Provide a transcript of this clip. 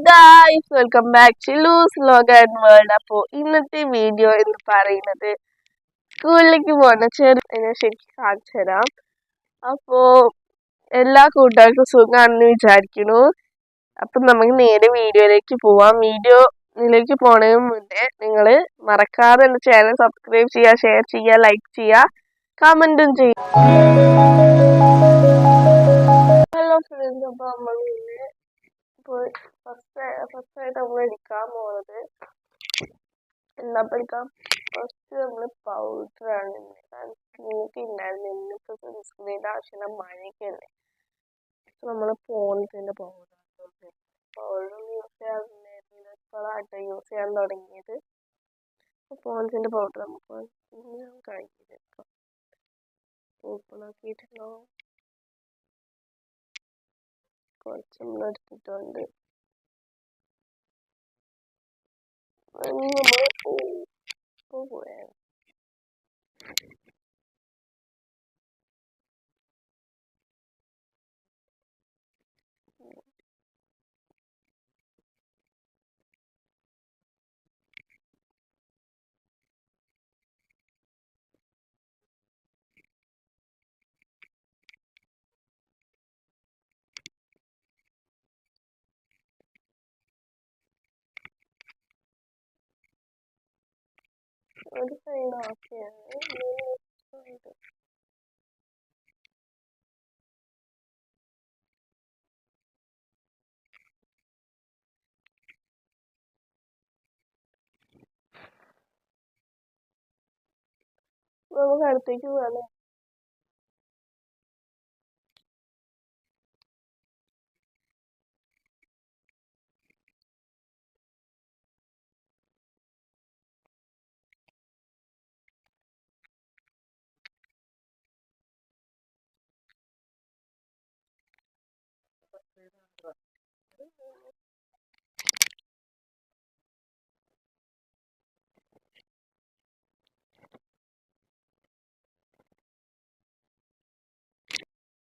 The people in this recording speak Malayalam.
Guys, welcome back to Lu's vlog and world. അപ്പോൾ ഇന്നത്തെ വീഡിയോ എന്ന് പറയുന്നത് സ്കൂളിലേക്ക് പോകുന്ന ചെറിയ ശരിക്കും കാണിച്ചു തരാം. അപ്പോൾ എല്ലാ കൂട്ടുകാർക്കും സുഖമാണെന്ന് വിചാരിക്കുന്നു. അപ്പം നമുക്ക് നേരെ വീഡിയോയിലേക്ക് പോവാം. വീഡിയോയിലേക്ക് പോണതിന് മുന്നേ നിങ്ങൾ മറക്കാതെ എൻ്റെ ചാനൽ സബ്സ്ക്രൈബ് ചെയ്യുക, ഷെയർ ചെയ്യുക, ലൈക്ക് ചെയ്യുക, കമൻറ്റും ചെയ്യുക. ഹലോ ഫ്രണ്ട്സ്, അപ്പോൾ നമ്മൾ ഇപ്പോൾ ഫസ്റ്റായിട്ട് നമ്മൾ എടുക്കാൻ പോകുന്നത് എന്താ എടുക്കാം. ഫസ്റ്റ് നമ്മൾ പൗഡറാണ്. നിങ്ങൾക്ക് ഉണ്ടായിരുന്നു ഇന്നിപ്പോൾ സൺസ്ക്രീനിൻ്റെ ആവശ്യമില്ല, മഴയൊക്കെ അല്ലേ. അപ്പോൾ നമ്മൾ പോൺസിൻ്റെ പൗഡർ യൂസ് ചെയ്യാറുണ്ടായിരുന്നു. ഇപ്പോഴാട്ടോ യൂസ് ചെയ്യാൻ തുടങ്ങിയത്. അപ്പോൾ പോൺസിൻ്റെ പൗഡർ നമുക്ക് കഴിക്കാം. ഓപ്പൺ ആക്കിയിട്ടുണ്ടോ? കുറച്ച് നമ്മൾ എടുത്തിട്ടുണ്ട്. നമ്മൾ പോയാൽ ഒരു സൈഡ് ഓക്കെയാണ്. നമുക്ക് അടുത്തേക്ക് പോകാം.